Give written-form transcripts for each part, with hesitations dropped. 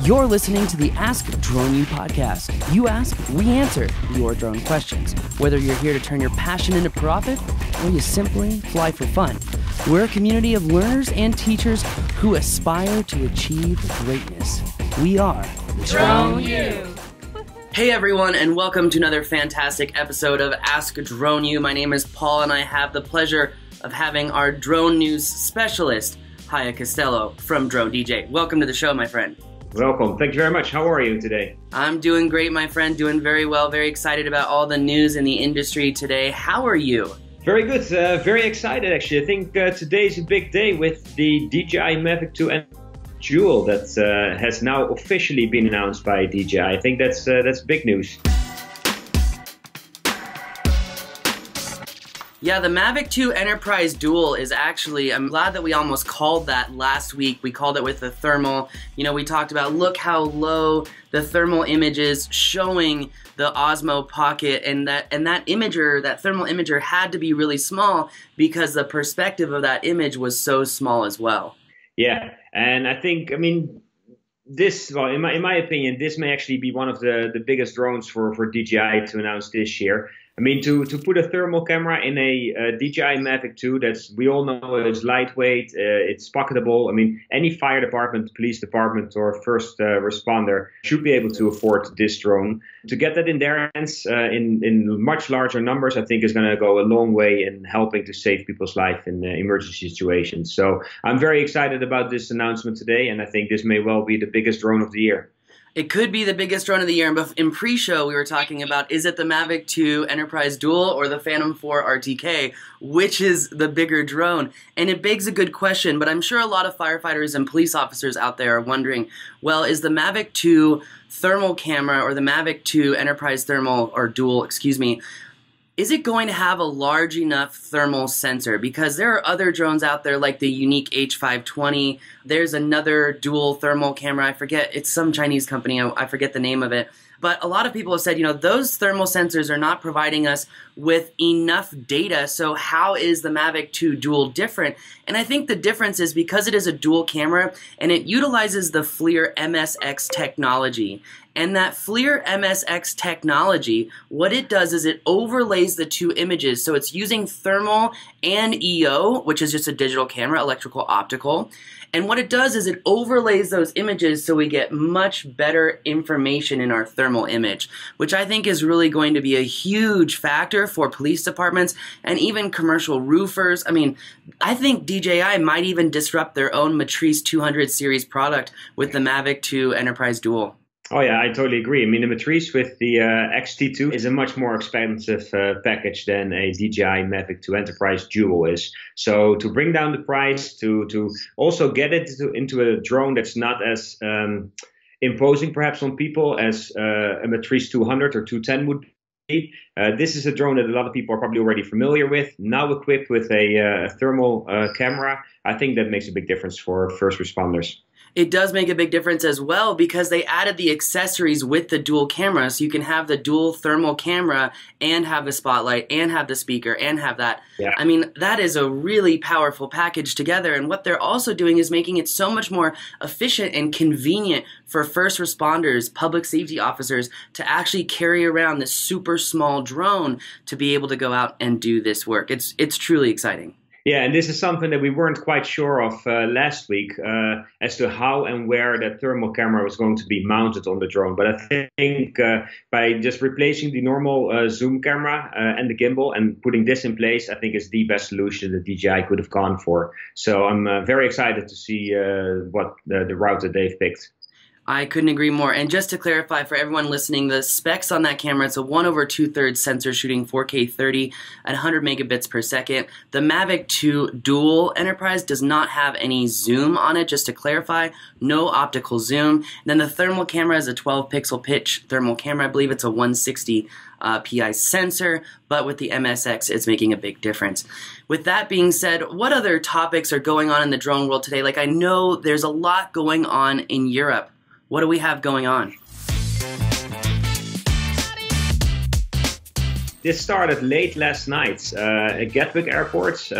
You're listening to the Ask Drone U podcast. You ask, we answer your drone questions. Whether you're here to turn your passion into profit or you simply fly for fun. We're a community of learners and teachers who aspire to achieve greatness. We are Drone U. Hey everyone, and welcome to another fantastic episode of Ask Drone U. My name is Paul, and I have the pleasure of having our drone news specialist, Haye Costello from Drone DJ. Welcome to the show, my friend. Welcome. Thank you very much. How are you today? I'm doing great, my friend. Doing very well. Very excited about all the news in the industry today. How are you? Very good. Very excited, actually. I think today's a big day with the DJI Mavic 2 and Dual that has now officially been announced by DJI. I think that's big news. Yeah, the Mavic 2 Enterprise Dual is actually, I'm glad that we almost called that last week. We called it with the thermal. You know, we talked about, look how low the thermal image is showing the Osmo Pocket, and that imager, that thermal imager had to be really small because the perspective of that image was so small as well. Yeah, and I think, this, well, in my opinion, this may actually be one of the biggest drones for DJI to announce this year. To put a thermal camera in a DJI Mavic 2, we all know it's lightweight, it's pocketable. Any fire department, police department, or first responder should be able to afford this drone. To get that in their hands in much larger numbers, I think is going to go a long way in helping to save people's life in emergency situations. So I'm very excited about this announcement today, and I think this may well be the biggest drone of the year. It could be the biggest drone of the year. But in pre-show, we were talking about, is it the Mavic 2 Enterprise Dual or the Phantom 4 RTK? Which is the bigger drone? And it begs a good question, but I'm sure a lot of firefighters and police officers out there are wondering, well, is the Mavic 2 thermal camera or the Mavic 2 Enterprise Thermal or Dual, is it going to have a large enough thermal sensor? Because there are other drones out there like the Unique H520. There's another dual thermal camera. I forget, it's some Chinese company. I forget the name of it. But a lot of people have said, those thermal sensors are not providing us with enough data. So how is the Mavic 2 Dual different? And I think the difference is because it is a dual camera and it utilizes the FLIR MSX technology. And that FLIR MSX technology, what it does is it overlays the two images. So it's using thermal and EO, which is just a digital camera, electrical optical. And what it does is it overlays those images so we get much better information in our thermal image, which I think is really going to be a huge factor for police departments and even commercial roofers. I think DJI might even disrupt their own Matrice 200 series product with the Mavic 2 Enterprise Dual. Oh yeah, I totally agree. The Matrice with the XT2 is a much more expensive package than a DJI Mavic 2 Enterprise Dual is. So to bring down the price, to also get it into a drone that's not as imposing perhaps on people as a Matrice 200 or 210 would be. This is a drone that a lot of people are probably already familiar with, now equipped with a thermal camera. I think that makes a big difference for first responders. It does make a big difference as well because they added the accessories with the dual camera, so you can have the dual thermal camera and have the spotlight and have the speaker and have that. Yeah. That is a really powerful package together, and what they're also doing is making it so much more efficient and convenient for first responders, public safety officers to actually carry around this super small drone to be able to go out and do this work. It's truly exciting. Yeah, and this is something that we weren't quite sure of last week as to how and where that thermal camera was going to be mounted on the drone. But I think by just replacing the normal zoom camera and the gimbal and putting this in place, I think is the best solution that DJI could have gone for. So I'm very excited to see what the route that they've picked. I couldn't agree more. And just to clarify for everyone listening, the specs on that camera, it's a 1/2 sensor shooting 4K 30 at 100 megabits per second. The Mavic 2 Dual Enterprise does not have any zoom on it, just to clarify, no optical zoom. And then the thermal camera is a 12 pixel pitch thermal camera. I believe it's a 160 PI sensor, but with the MSX, it's making a big difference. With that being said, what other topics are going on in the drone world today? I know there's a lot going on in Europe. What do we have going on? This started late last night at Gatwick Airport,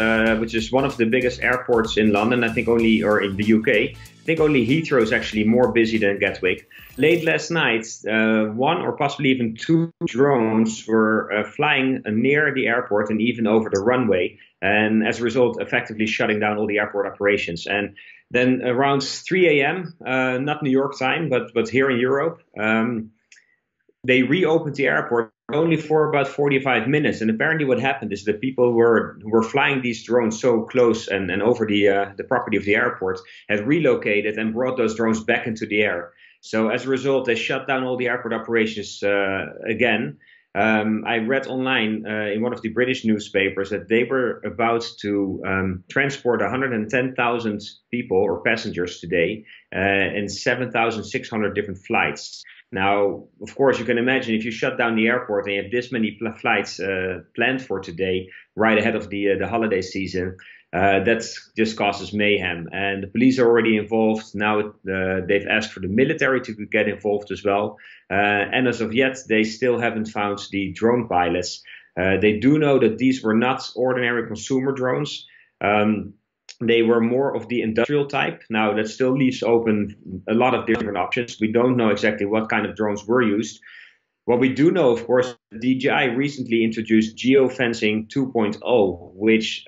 which is one of the biggest airports in London, I think or in the UK. think only Heathrow is actually more busy than Gatwick. Late last night, one or possibly even two drones were flying near the airport and even over the runway, and as a result, effectively shutting down all the airport operations. And then around 3 a.m., not New York time, but here in Europe, they reopened the airport only for about 45 minutes. And apparently what happened is that people who were flying these drones so close and over the property of the airport had relocated and brought those drones back into the air. So as a result, they shut down all the airport operations again. I read online in one of the British newspapers that they were about to transport 110,000 people or passengers today in 7,600 different flights. Now, of course, you can imagine if you shut down the airport and you have this many flights planned for today, right ahead of the holiday season, that just causes mayhem. And the police are already involved. Now they've asked for the military to get involved as well. And as of yet, they still haven't found the drone pilots. They do know that these were not ordinary consumer drones. They were more of the industrial type. Now, that still leaves open a lot of different options. We don't know exactly what kind of drones were used. What we do know, of course, DJI recently introduced geofencing 2.0, which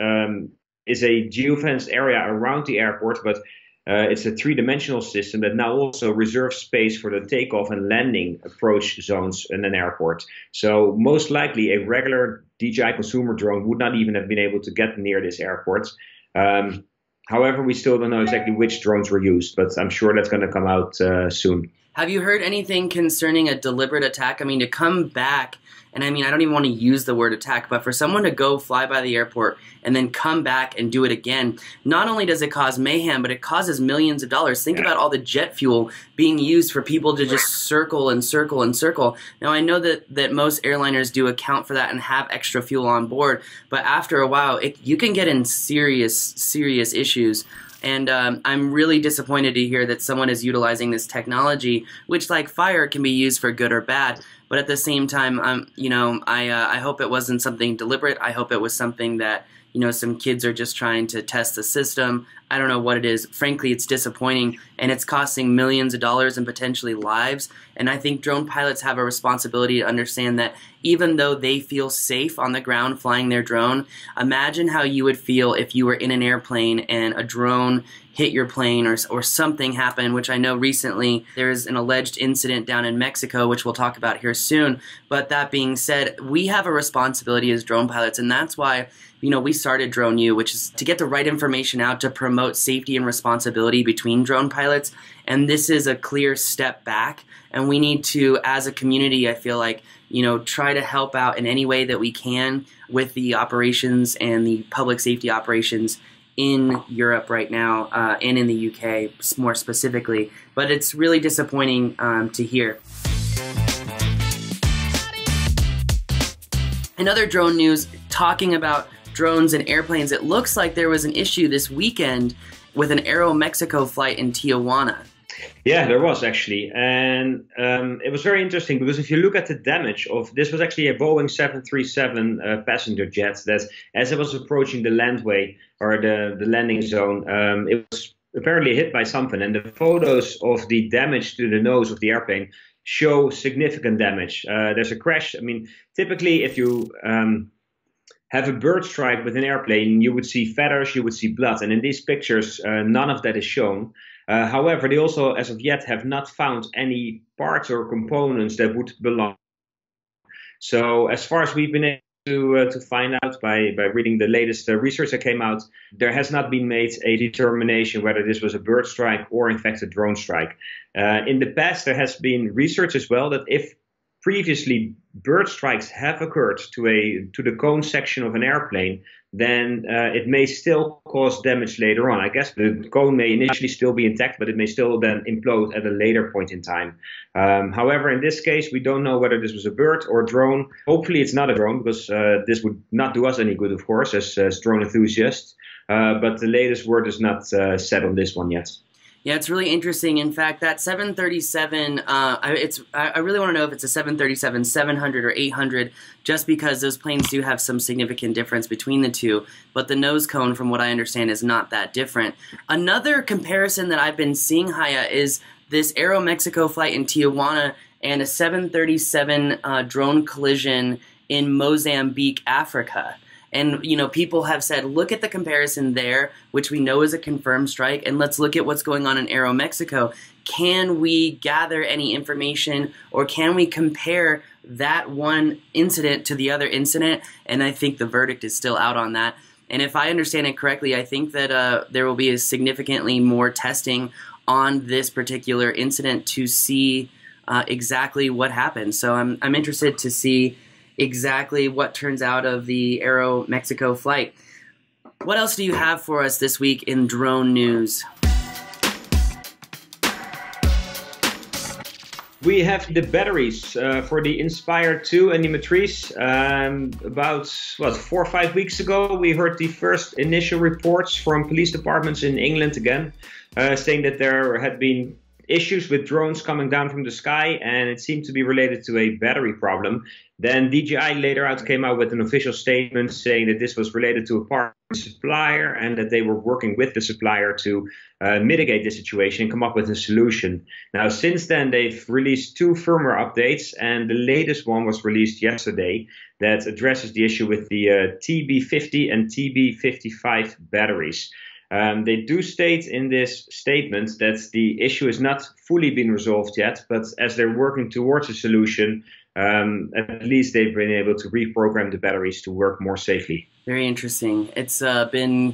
is a geofenced area around the airport, but it's a three-dimensional system that now also reserves space for the takeoff and landing approach zones in an airport. So most likely a regular DJI consumer drone would not even have been able to get near this airport. However, we still don't know exactly which drones were used, but I'm sure that's going to come out soon. Have you heard anything concerning a deliberate attack? I mean, to come back, and I mean, I don't even want to use the word attack, but for someone to go fly by the airport and then come back and do it again, not only does it cause mayhem, but it causes millions of dollars. Think about all the jet fuel being used for people to just circle and circle and circle. Now, I know that most airliners do account for that and have extra fuel on board, but after a while, you can get in serious issues. And I'm really disappointed to hear that someone is utilizing this technology, which, like fire, can be used for good or bad. But at the same time, I hope it wasn't something deliberate. I hope it was something that, some kids are just trying to test the system. I don't know what it is. Frankly, it's disappointing, and it's costing millions of dollars and potentially lives. And I think drone pilots have a responsibility to understand that even though they feel safe on the ground flying their drone, imagine how you would feel if you were in an airplane and a drone hit your plane or something happened, which I know recently there's an alleged incident down in Mexico, which we'll talk about here soon. But that being said, we have a responsibility as drone pilots, and that's why we started Drone U, which is to get the right information out to promote safety and responsibility between drone pilots. And this is a clear step back, and we need to, as a community, I feel like, try to help out in any way that we can with the operations and the public safety operations in Europe right now, and in the UK more specifically. But it's really disappointing to hear. In other drone news, talking about drones and airplanes, it looks like there was an issue this weekend with an AeroMexico flight in Tijuana. Yeah, there was actually. And it was very interesting because if you look at the damage of this, was actually a Boeing 737 passenger jet that, as it was approaching the landway or the landing zone, it was apparently hit by something. And the photos of the damage to the nose of the airplane show significant damage. There's a crash. I mean, typically if you have a bird strike with an airplane, you would see feathers, you would see blood. And in these pictures, none of that is shown. However, they also, as of yet, have not found any parts or components that would belong. So as far as we've been able to find out by reading the latest research that came out, there has not been made a determination whether this was a bird strike or, in fact, a drone strike. In the past, there has been research as well that if previously bird strikes have occurred to the cone section of an airplane, then it may still cause damage later on. I guess the cone may initially still be intact, but it may still then implode at a later point in time. However, in this case, we don't know whether this was a bird or a drone. Hopefully it's not a drone, because this would not do us any good, of course, as drone enthusiasts. But the latest word is not set on this one yet. Yeah, it's really interesting. In fact, that 737, I really want to know if it's a 737, 700, or 800, just because those planes do have some significant difference between the two. But the nose cone, from what I understand, is not that different. Another comparison that I've been seeing, Haye, is this AeroMexico flight in Tijuana and a 737 drone collision in Mozambique, Africa. And, you know, people have said, look at the comparison there, which we know is a confirmed strike, and let's look at what's going on in AeroMexico. Can we gather any information, or can we compare that one incident to the other incident? And I think the verdict is still out on that. And if I understand it correctly, I think that there will be a significantly more testing on this particular incident to see exactly what happened. So I'm interested to see exactly what turns out of the AeroMexico flight. What else do you have for us this week in drone news? We have the batteries for the Inspire 2 and the Matrice. About 4 or 5 weeks ago, we heard the first initial reports from police departments in England again, saying that there had been issues with drones coming down from the sky, and it seemed to be related to a battery problem. Then DJI later came out with an official statement saying that this was related to a part of the supplier, and that they were working with the supplier to mitigate the situation and come up with a solution. Now, since then, they've released 2 firmware updates, and the latest one was released yesterday that addresses the issue with the TB50 and TB55 batteries. They do state in this statement that the issue has not fully been resolved yet, but as they're working towards a solution, at least they've been able to reprogram the batteries to work more safely. Very interesting. It's I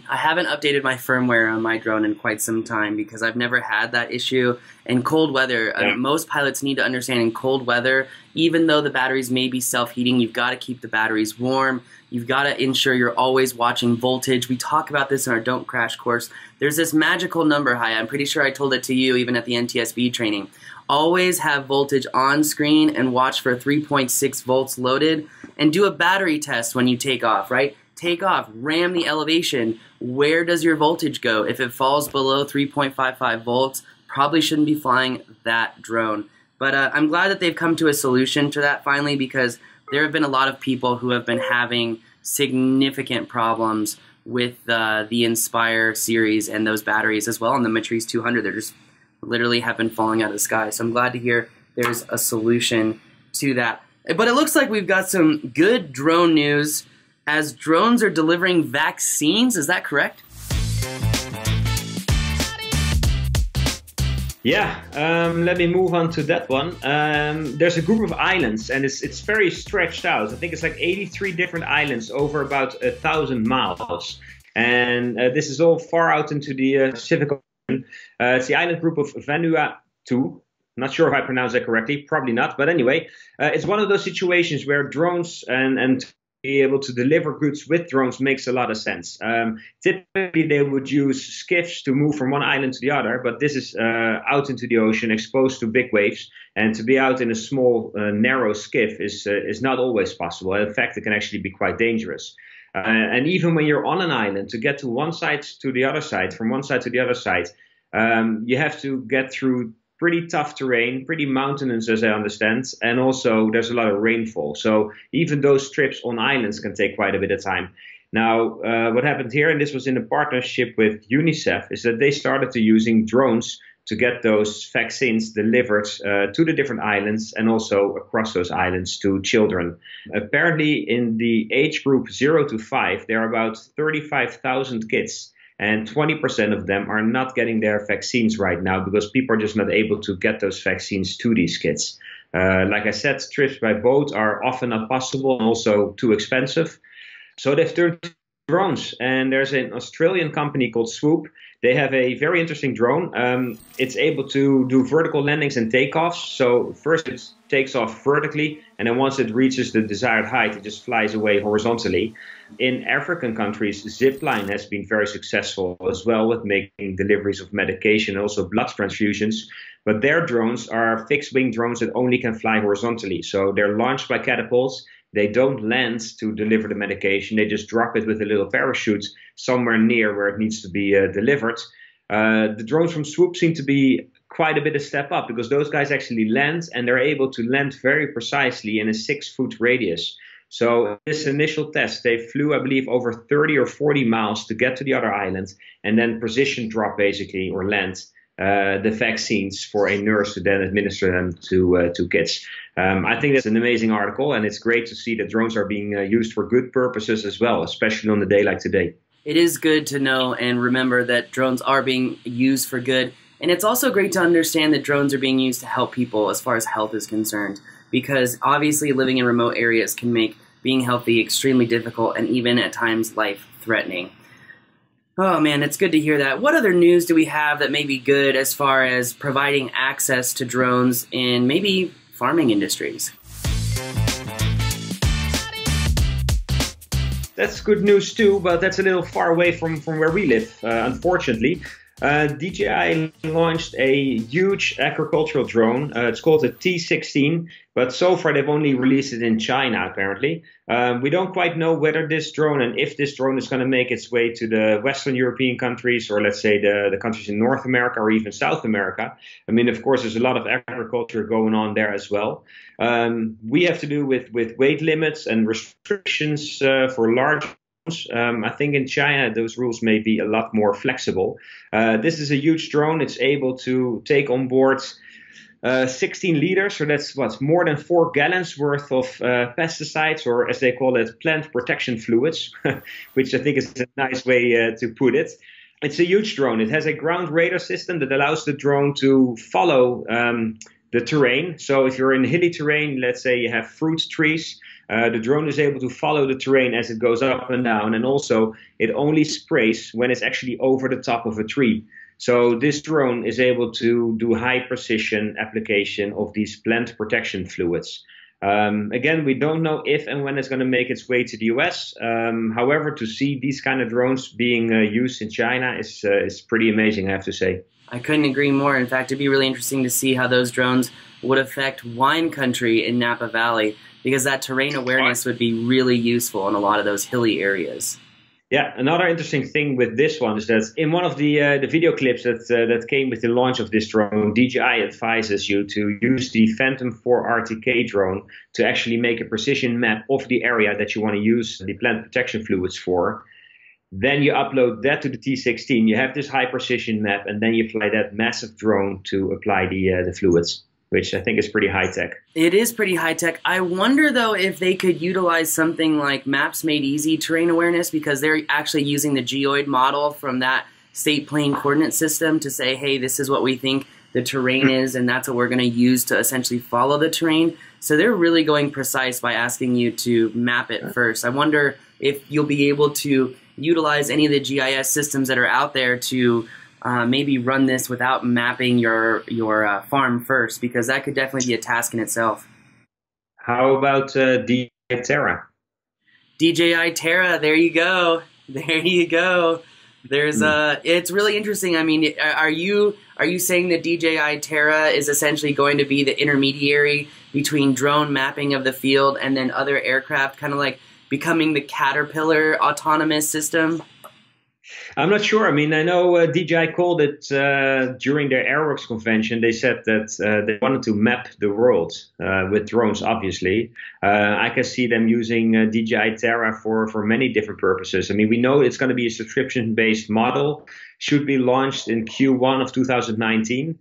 haven't updated my firmware on my drone in quite some time because I've never had that issue. In cold weather, most pilots need to understand in cold weather, even though the batteries may be self-heating, you've got to keep the batteries warm. You've got to ensure you're always watching voltage. We talk about this in our Don't Crash course. There's this magical number, Haye. I'm pretty sure I told it to you even at the NTSB training. Always have voltage on screen and watch for 3.6 volts loaded, and do a battery test when you take off, right? Take off, ram the elevation. Where does your voltage go? If it falls below 3.55 volts, probably shouldn't be flying that drone. But I'm glad that they've come to a solution to that finally, because there have been a lot of people who have been having significant problems with the Inspire series and those batteries as well, and the Matrice 200. They're just literally have been falling out of the sky. So I'm glad to hear there's a solution to that. But it looks like we've got some good drone news, as drones are delivering vaccines. Is that correct? Yeah, let me move on to that one. There's a group of islands, and it's very stretched out. I think it's like 83 different islands over about 1,000 miles. And this is all far out into the Pacific Ocean. It's the island group of Vanuatu. Not sure if I pronounced that correctly, probably not. But anyway, it's one of those situations where drones and be able to deliver goods with drones makes a lot of sense. Typically, they would use skiffs to move from one island to the other, but this is out into the ocean, exposed to big waves, and to be out in a small, narrow skiff is not always possible. In fact, it can actually be quite dangerous. And even when you're on an island, to get to one side to the other side, from one side to the other side, you have to get through pretty tough terrain, pretty mountainous as I understand, and also there's a lot of rainfall. So even those trips on islands can take quite a bit of time. Now, what happened here, and this was in a partnership with UNICEF, is that they started to using drones to get those vaccines delivered to the different islands and also across those islands to children. Apparently, in the age group 0 to 5, there are about 35,000 kids. And 20% of them are not getting their vaccines right now because people are just not able to get those vaccines to these kids. Like I said, trips by boat are often not possible and also too expensive. So they've turned to drones. And there's an Australian company called Swoop. They have a very interesting drone. It's able to do vertical landings and takeoffs. So first it takes off vertically, and then once it reaches the desired height, it just flies away horizontally. In African countries, Zipline has been very successful as well with making deliveries of medication and also blood transfusions. But their drones are fixed-wing drones that only can fly horizontally. So they're launched by catapults. They don't land to deliver the medication. They just drop it with a little parachute somewhere near where it needs to be delivered. The drones from Swoop seem to be quite a bit of step up because those guys actually land and they're able to land very precisely in a 6-foot radius. So this initial test, they flew, I believe, over 30 or 40 miles to get to the other island and then precision drop basically or land the vaccines for a nurse to then administer them to kids. I think that's an amazing article, and it's great to see that drones are being used for good purposes as well, especially on a day like today. It is good to know and remember that drones are being used for good. And it's also great to understand that drones are being used to help people as far as health is concerned, because obviously living in remote areas can make being healthy extremely difficult and even at times life-threatening. Oh man, it's good to hear that. What other news do we have that may be good as far as providing access to drones in maybe farming industries? That's good news too, but that's a little far away from where we live, unfortunately. DJI launched a huge agricultural drone. It's called a T16, but so far they've only released it in China, apparently. We don't quite know whether this drone and if this drone is going to make its way to the Western European countries, or let's say the countries in North America or even South America. I mean, of course, there's a lot of agriculture going on there as well. We have to do with weight limits and restrictions for large. I think in China, those rules may be a lot more flexible. This is a huge drone. It's able to take on board 16 liters. So that's more than 4 gallons worth of pesticides, or as they call it, plant protection fluids, which I think is a nice way to put it. It's a huge drone. It has a ground radar system that allows the drone to follow the terrain. So if you're in hilly terrain, let's say you have fruit trees, the drone is able to follow the terrain as it goes up and down, and also it only sprays when it's actually over the top of a tree. So this drone is able to do high precision application of these plant protection fluids. Again, we don't know if and when it's going to make its way to the US. However, to see these kind of drones being used in China is pretty amazing, I have to say. I couldn't agree more. In fact, it'd be really interesting to see how those drones would affect wine country in Napa Valley, because that terrain awareness would be really useful in a lot of those hilly areas. Yeah, another interesting thing with this one is that in one of the video clips that came with the launch of this drone, DJI advises you to use the Phantom 4 RTK drone to actually make a precision map of the area that you want to use the plant protection fluids for. Then you upload that to the T16. You have this high precision map, and then you fly that massive drone to apply the fluids, which I think is pretty high tech. It is pretty high tech. I wonder though if they could utilize something like Maps Made Easy terrain awareness, because they're actually using the geoid model from that state plane coordinate system to say, hey, this is what we think the terrain is, and that's what we're going to use to essentially follow the terrain. So they're really going precise by asking you to map it first. I wonder if you'll be able to utilize any of the GIS systems that are out there to maybe run this without mapping your farm first, because that could definitely be a task in itself. How about DJI Terra? DJI Terra, there you go. There you go. There's it's really interesting. I mean, are you saying that DJI Terra is essentially going to be the intermediary between drone mapping of the field and then other aircraft, kind of like becoming the Caterpillar autonomous system? I'm not sure. I mean, I know DJI called it during their AeroWorks convention. They said that they wanted to map the world with drones, obviously. I can see them using DJI Terra for many different purposes. I mean, we know it's going to be a subscription-based model, should be launched in Q1 of 2019.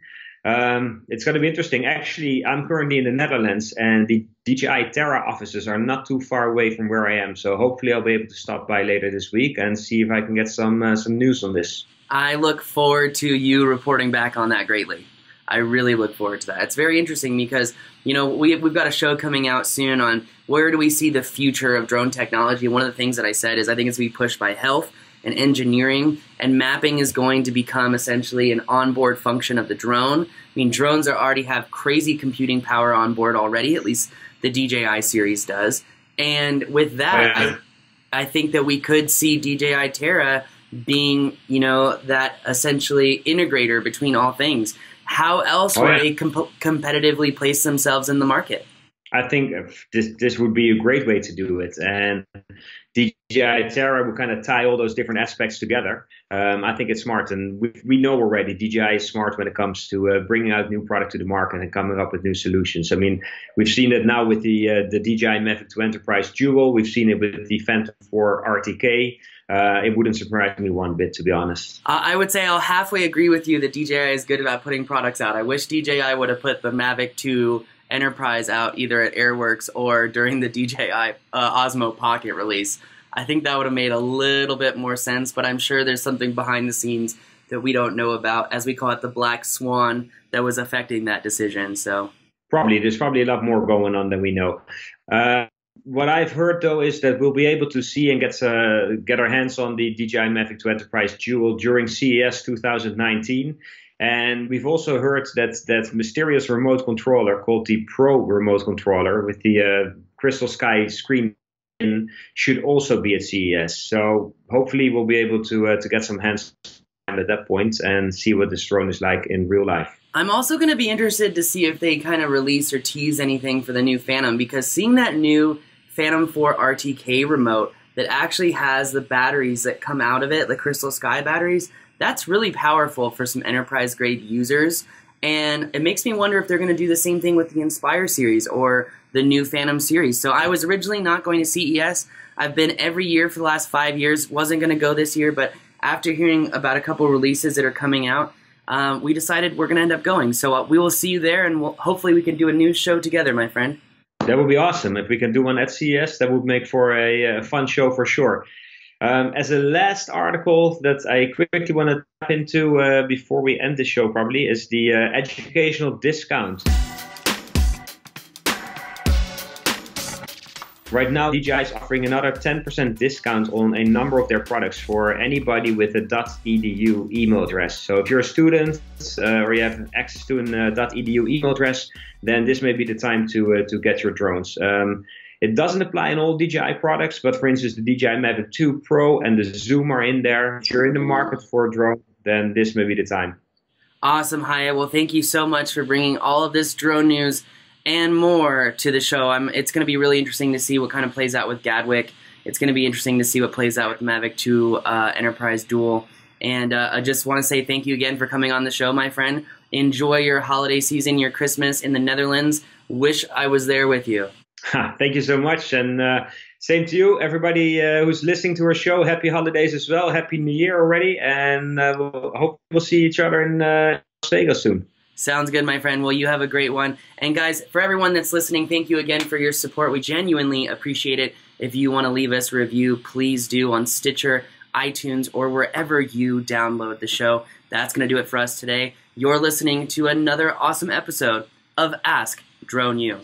It's going to be interesting. Actually, I'm currently in the Netherlands, and the DJI Terra offices are not too far away from where I am. So hopefully I'll be able to stop by later this week and see if I can get some news on this. I look forward to you reporting back on that greatly. I really look forward to that. It's very interesting because, you know, we've got a show coming out soon on where do we see the future of drone technology. One of the things that I said is I think it's going to be pushed by health and engineering, and mapping is going to become essentially an onboard function of the drone. I mean, drones already have crazy computing power on board already, at least the DJI series does. And with that, I think that we could see DJI Terra being, you know, that essentially integrator between all things. How else would they competitively place themselves in the market? I think this would be a great way to do it. And DJI Terra will kind of tie all those different aspects together. I think it's smart, and we know already DJI is smart when it comes to bringing out new product to the market and coming up with new solutions. I mean, we've seen it now with the DJI Mavic 2 Enterprise Dual. We've seen it with the Phantom 4 RTK. It wouldn't surprise me one bit, to be honest. I would say I'll halfway agree with you that DJI is good about putting products out. I wish DJI would have put the Mavic 2 Enterprise out either at Airworks or during the DJI Osmo Pocket release. I think that would have made a little bit more sense, but I'm sure there's something behind the scenes that we don't know about, as we call it, the black swan, that was affecting that decision. So there's probably a lot more going on than we know. What I've heard, though, is that we'll be able to see and get our hands on the DJI Mavic 2 Enterprise Dual during CES 2019. And we've also heard that mysterious remote controller called the Pro remote controller with the crystal sky screen should also be at CES. So hopefully we'll be able to get some hands at that point and see what this drone is like in real life. I'm also going to be interested to see if they kind of release or tease anything for the new Phantom, because seeing that new Phantom 4 RTK remote that actually has the batteries that come out of it, the crystal sky batteries, that's really powerful for some enterprise grade users. And it makes me wonder if they're going to do the same thing with the Inspire series or the new Phantom series. So I was originally not going to CES. I've been every year for the last 5 years. Wasn't going to go this year, but after hearing about a couple releases that are coming out, we decided we're going to end up going. So we will see you there, and hopefully we can do a new show together, my friend. That would be awesome. If we can do one at CES, that would make for a fun show for sure. As a last article that I quickly want to tap into before we end the show probably is the educational discount. Right now, DJI is offering another 10% discount on a number of their products for anybody with a .edu email address. So if you're a student or you have access to an .edu email address, then this may be the time to get your drones. It doesn't apply in all DJI products, but for instance, the DJI Mavic 2 Pro and the Zoom are in there. If you're in the market for a drone, then this may be the time. Awesome, Haye. Well, thank you so much for bringing all of this drone news and more to the show. It's going to be really interesting to see what kind of plays out with Gatwick. It's going to be interesting to see what plays out with Mavic 2 Enterprise Dual. And I just want to say thank you again for coming on the show, my friend. Enjoy your holiday season, your Christmas in the Netherlands. Wish I was there with you. Thank you so much. And same to you, everybody who's listening to our show. Happy holidays as well. Happy New Year already. And hope we'll see each other in Las Vegas soon. Sounds good, my friend. Well, you have a great one. And guys, for everyone that's listening, thank you again for your support. We genuinely appreciate it. If you want to leave us a review, please do on Stitcher, iTunes, or wherever you download the show. That's going to do it for us today. You're listening to another awesome episode of Ask Drone U.